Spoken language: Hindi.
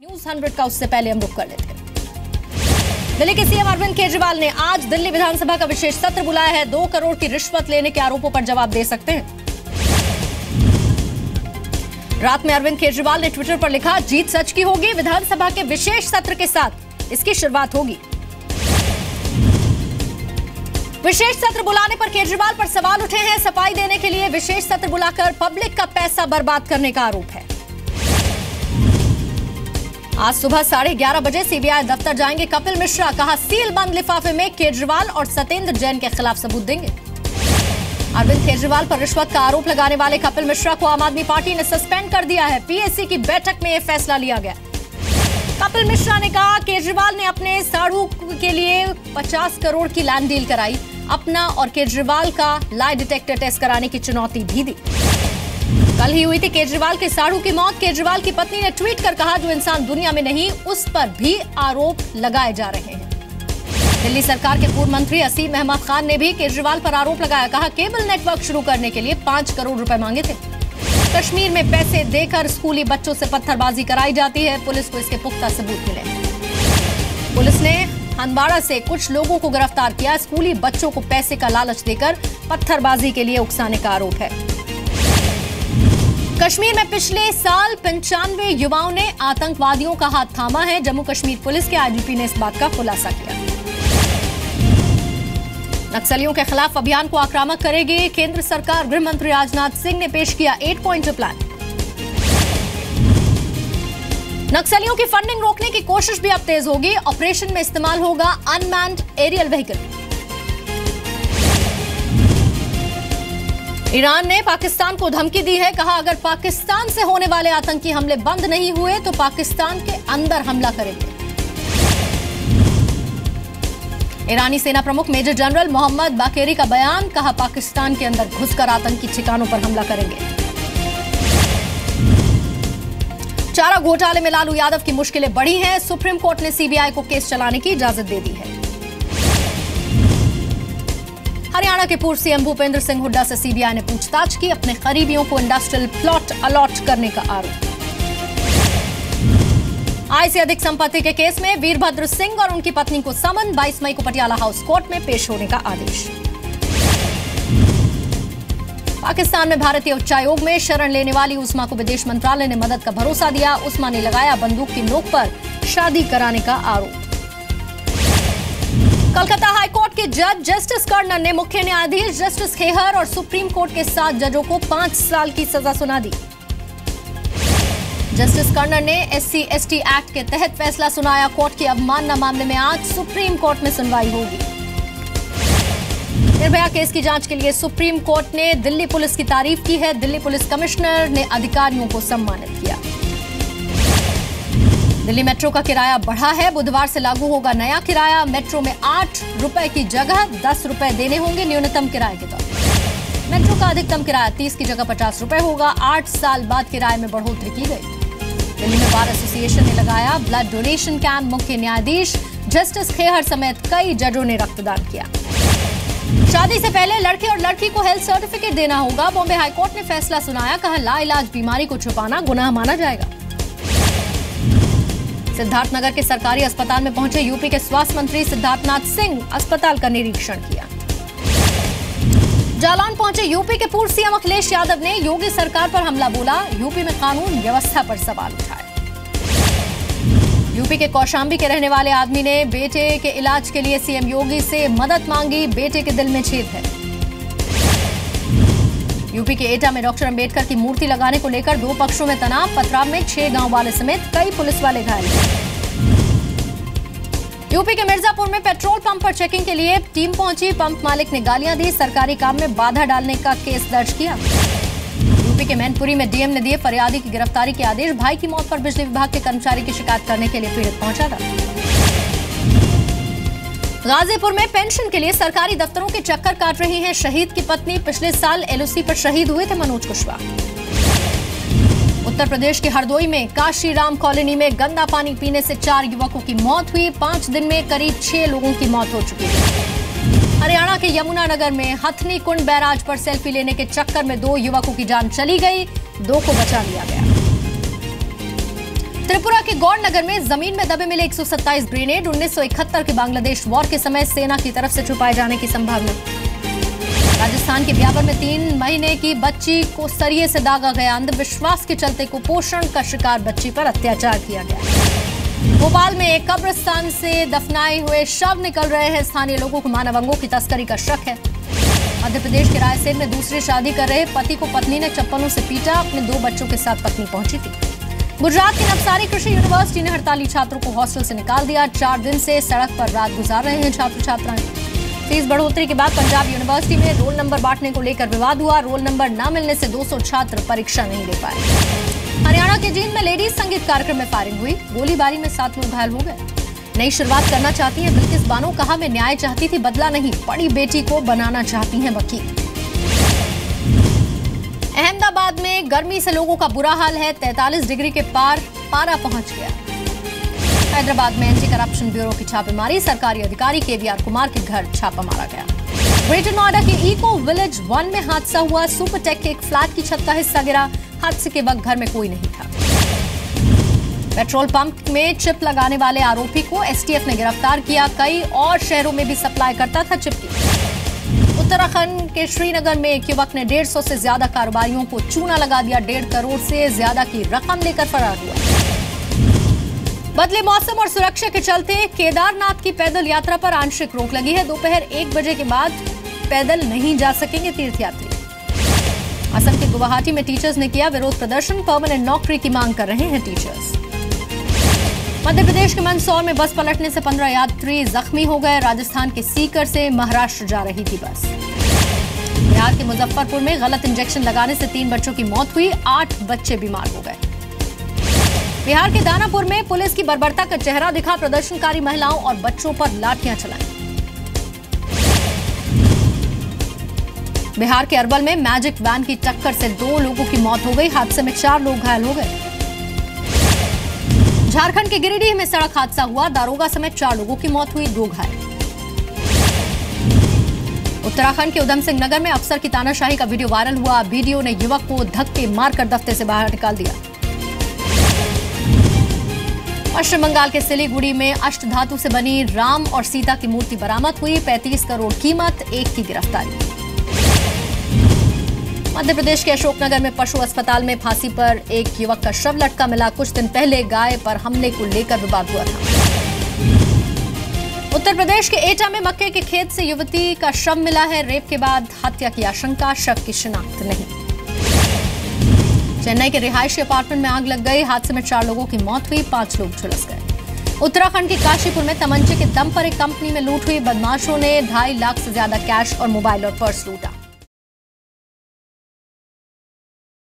न्यूज 100 का उससे पहले हम रुक कर लेते हैं। दिल्ली के सीएम अरविंद केजरीवाल ने आज दिल्ली विधानसभा का विशेष सत्र बुलाया है। 2 करोड़ की रिश्वत लेने के आरोपों पर जवाब दे सकते हैं। रात में अरविंद केजरीवाल ने ट्विटर पर लिखा, जीत सच की होगी। विधानसभा के विशेष सत्र के साथ इसकी शुरुआत होगी। विशेष सत्र बुलाने पर केजरीवाल पर सवाल उठे हैं। सफाई देने के लिए विशेष सत्र बुलाकर पब्लिक का पैसा बर्बाद करने का आरोप है। आज सुबह 11:30 बजे सीबीआई दफ्तर जाएंगे कपिल मिश्रा। कहा, सील बंद लिफाफे में केजरीवाल और सत्येंद्र जैन के खिलाफ सबूत देंगे। अरविंद केजरीवाल पर रिश्वत का आरोप लगाने वाले कपिल मिश्रा को आम आदमी पार्टी ने सस्पेंड कर दिया है। पीएससी की बैठक में यह फैसला लिया गया। कपिल मिश्रा ने कहा, केजरीवाल ने अपने साढ़ू के लिए 50 करोड़ की लैंड डील कराई। अपना और केजरीवाल का लाई डिटेक्टर टेस्ट कराने की चुनौती भी दी। कल ही हुई थी केजरीवाल के साढ़ू की मौत। केजरीवाल की पत्नी ने ट्वीट कर कहा, जो इंसान दुनिया में नहीं, उस पर भी आरोप लगाए जा रहे हैं। दिल्ली सरकार के पूर्व मंत्री असीम अहमद खान ने भी केजरीवाल पर आरोप लगाया। कहा, केबल नेटवर्क शुरू करने के लिए 5 करोड़ रुपए मांगे थे। कश्मीर में पैसे देकर स्कूली बच्चों से पत्थरबाजी कराई जाती है। पुलिस को इसके पुख्ता सबूत मिले। पुलिस ने हंदवाड़ा से कुछ लोगों को गिरफ्तार किया। स्कूली बच्चों को पैसे का लालच देकर पत्थरबाजी के लिए उकसाने का आरोप है। कश्मीर में पिछले साल 95 युवाओं ने आतंकवादियों का हाथ थामा है। जम्मू कश्मीर पुलिस के आईजीपी ने इस बात का खुलासा किया। नक्सलियों के खिलाफ अभियान को आक्रामक करेगी केंद्र सरकार। गृह मंत्री राजनाथ सिंह ने पेश किया 8 पॉइंट प्लान। नक्सलियों की फंडिंग रोकने की कोशिश भी अब तेज होगी। ऑपरेशन में इस्तेमाल होगा अनमैन्ड एरियल व्हीकल। ईरान ने पाकिस्तान को धमकी दी है। कहा, अगर पाकिस्तान से होने वाले आतंकी हमले बंद नहीं हुए तो पाकिस्तान के अंदर हमला करेंगे। ईरानी सेना प्रमुख मेजर जनरल मोहम्मद बाकेरी का बयान। कहा, पाकिस्तान के अंदर घुसकर आतंकी ठिकानों पर हमला करेंगे। चारा घोटाले में लालू यादव की मुश्किलें बढ़ी हैं। सुप्रीम कोर्ट ने सीबीआई को केस चलाने की इजाजत दे दी है। हरियाणा के पूर्व सीएम भूपेंद्र सिंह हुड्डा से सीबीआई ने पूछताछ की। अपने करीबियों को इंडस्ट्रियल प्लॉट अलॉट करने का आरोप। आय से अधिक संपत्ति के केस में वीरभद्र सिंह और उनकी पत्नी को समन। 22 मई को पटियाला हाउस कोर्ट में पेश होने का आदेश। पाकिस्तान में भारतीय उच्चायोग में शरण लेने वाली उस्मा को विदेश मंत्रालय ने मदद का भरोसा दिया। उस्मा ने लगाया बंदूक की नोक पर शादी कराने का आरोप। कोलकाता हाईकोर्ट के जज जस्टिस कर्णन ने मुख्य न्यायाधीश जस्टिस खेहर और सुप्रीम कोर्ट के 7 जजों को 5 साल की सजा सुना दी। जस्टिस कर्णन ने SC/ST एक्ट के तहत फैसला सुनाया। कोर्ट की अवमानना मामले में आज सुप्रीम कोर्ट में सुनवाई होगी। निर्भया केस की जांच के लिए सुप्रीम कोर्ट ने दिल्ली पुलिस की तारीफ की है। दिल्ली पुलिस कमिश्नर ने अधिकारियों को सम्मानित किया। दिल्ली मेट्रो का किराया बढ़ा है। बुधवार से लागू होगा नया किराया। मेट्रो में 8 रुपए की जगह 10 रुपए देने होंगे न्यूनतम किराए के तौर पर। मेट्रो का अधिकतम किराया 30 की जगह 50 रुपए होगा। 8 साल बाद किराए में बढ़ोतरी की गई। दिल्ली में बार एसोसिएशन ने लगाया ब्लड डोनेशन कैंप। मुख्य न्यायाधीश जस्टिस खेहर समेत कई जजों ने रक्तदान किया। शादी से पहले लड़के और लड़की को हेल्थ सर्टिफिकेट देना होगा। बॉम्बे हाईकोर्ट ने फैसला सुनाया। कहा, लाइलाज बीमारी को छुपाना गुनाह माना जाएगा। सिद्धार्थनगर के सरकारी अस्पताल में पहुंचे यूपी के स्वास्थ्य मंत्री सिद्धार्थनाथ सिंह। अस्पताल का निरीक्षण किया। जालौन पहुंचे यूपी के पूर्व सीएम अखिलेश यादव ने योगी सरकार पर हमला बोला। यूपी में कानून व्यवस्था पर सवाल उठाए। यूपी के कौशाम्बी के रहने वाले आदमी ने बेटे के इलाज के लिए सीएम योगी से मदद मांगी। बेटे के दिल में छेद है। यूपी के एटा में डॉक्टर अंबेडकर की मूर्ति लगाने को लेकर 2 पक्षों में तनाव। पथराव में 6 गांव वाले समेत कई पुलिस वाले घायल। यूपी के मिर्जापुर में पेट्रोल पंप पर चेकिंग के लिए टीम पहुंची। पंप मालिक ने गालियां दी। सरकारी काम में बाधा डालने का केस दर्ज किया। यूपी के मैनपुरी में डीएम ने दिए फरियादी की गिरफ्तारी के आदेश। भाई की मौत पर बिजली विभाग के कर्मचारी की शिकायत करने के लिए पीड़ित पहुंचा था। गाजीपुर में पेंशन के लिए सरकारी दफ्तरों के चक्कर काट रही हैं शहीद की पत्नी। पिछले साल LOC पर शहीद हुए थे मनोज कुशवाहा। उत्तर प्रदेश के हरदोई में काशीराम कॉलोनी में गंदा पानी पीने से 4 युवकों की मौत हुई। 5 दिन में करीब 6 लोगों की मौत हो चुकी है। हरियाणा के यमुनानगर में हथनी कुंड बैराज पर सेल्फी लेने के चक्कर में 2 युवकों की जान चली गई। 2 को बचा लिया गया। त्रिपुरा के गौरनगर में जमीन में दबे मिले 127 ग्रेनेड। 1971 के बांग्लादेश वॉर के समय सेना की तरफ से छुपाए जाने की संभावना। राजस्थान के ब्यावर में 3 महीने की बच्ची को सरिये से दागा गया। अंधविश्वास के चलते कुपोषण का शिकार बच्ची पर अत्याचार किया गया। भोपाल में एक कब्रिस्तान से दफनाए हुए शव निकल रहे हैं। स्थानीय लोगों को मानव अंगों की तस्करी का शक है। मध्य प्रदेश के रायसेन में दूसरी शादी कर रहे पति को पत्नी ने चप्पलों से पीटा। अपने 2 बच्चों के साथ पत्नी पहुंची थी। गुजरात की नवसारी कृषि यूनिवर्सिटी ने हड़ताली छात्रों को हॉस्टल से निकाल दिया। 4 दिन से सड़क पर रात गुजार रहे हैं छात्र छात्राएं। फीस बढ़ोतरी के बाद पंजाब यूनिवर्सिटी में रोल नंबर बांटने को लेकर विवाद हुआ। रोल नंबर न मिलने से 200 छात्र परीक्षा नहीं दे पाए। हरियाणा के जींद में लेडीज संगीत कार्यक्रम में फायरिंग हुई। गोलीबारी में 7 लोग घायल हो गए। नई शुरुआत करना चाहती हैं बिल्किस बानो। कहा, मैं न्याय चाहती थी, बदला नहीं। बड़ी बेटी को बनाना चाहती हैं वकील। अहमदाबाद में गर्मी से लोगों का बुरा हाल है। 43 डिग्री के पार पारा पहुंच गया। हैदराबाद में एंटी करप्शन ब्यूरो की छापेमारी। सरकारी अधिकारी केवीआर कुमार के घर छापा मारा गया। ग्रेटर नोएडा के इको विलेज 1 में हादसा हुआ। सुपरटेक के एक फ्लैट की छत का हिस्सा गिरा। हादसे के वक्त घर में कोई नहीं था। पेट्रोल पंप में चिप लगाने वाले आरोपी को एसटीएफ ने गिरफ्तार किया। कई और शहरों में भी सप्लाई करता था चिप की। उत्तराखंड के श्रीनगर में एक युवक ने 150 से ज्यादा कारोबारियों को चूना लगा दिया। 1.5 करोड़ से ज्यादा की रकम लेकर फरार हुआ। बदले मौसम और सुरक्षा के चलते केदारनाथ की पैदल यात्रा पर आंशिक रोक लगी है। दोपहर 1 बजे के बाद पैदल नहीं जा सकेंगे तीर्थयात्री। असम के गुवाहाटी में टीचर्स ने किया विरोध प्रदर्शन। परमानेंट नौकरी की मांग कर रहे हैं टीचर्स। मध्य प्रदेश के मंदसौर में बस पलटने से 15 यात्री जख्मी हो गए। राजस्थान के सीकर से महाराष्ट्र जा रही थी बस। बिहार के मुजफ्फरपुर में गलत इंजेक्शन लगाने से 3 बच्चों की मौत हुई। 8 बच्चे बीमार हो गए। बिहार के दानापुर में पुलिस की बर्बरता का चेहरा दिखा। प्रदर्शनकारी महिलाओं और बच्चों पर लाठियां चलाई। बिहार के अरवल में मैजिक वैन की टक्कर से 2 लोगों की मौत हो गई। हादसे में 4 लोग घायल हो गए। झारखंड के गिरिडीह में सड़क हादसा हुआ। दारोगा समेत 4 लोगों की मौत हुई, 2 घायल। उत्तराखंड के उधम सिंह नगर में अफसर की तानाशाही का वीडियो वायरल हुआ। वीडियो ने युवक को धक्के मारकर दफ्तर से बाहर निकाल दिया। पश्चिम बंगाल के सिलीगुड़ी में अष्टधातु से बनी राम और सीता की मूर्ति बरामद हुई। 35 करोड़ कीमत, 1 की गिरफ्तारी। मध्य प्रदेश के अशोकनगर में पशु अस्पताल में फांसी पर एक युवक का शव लटका मिला। कुछ दिन पहले गाय पर हमले को लेकर विवाद हुआ था। उत्तर प्रदेश के एटा में मक्के के खेत से युवती का शव मिला है। रेप के बाद हत्या की आशंका, शव की शिनाख्त नहीं। चेन्नई के रिहायशी अपार्टमेंट में आग लग गई। हादसे में 4 लोगों की मौत हुई, 5 लोग झुलस गए। उत्तराखंड के काशीपुर में तमंचे के दम पर एक कंपनी में लूट हुई। बदमाशों ने 2.5 लाख से ज्यादा कैश और मोबाइल और पर्स लूटा।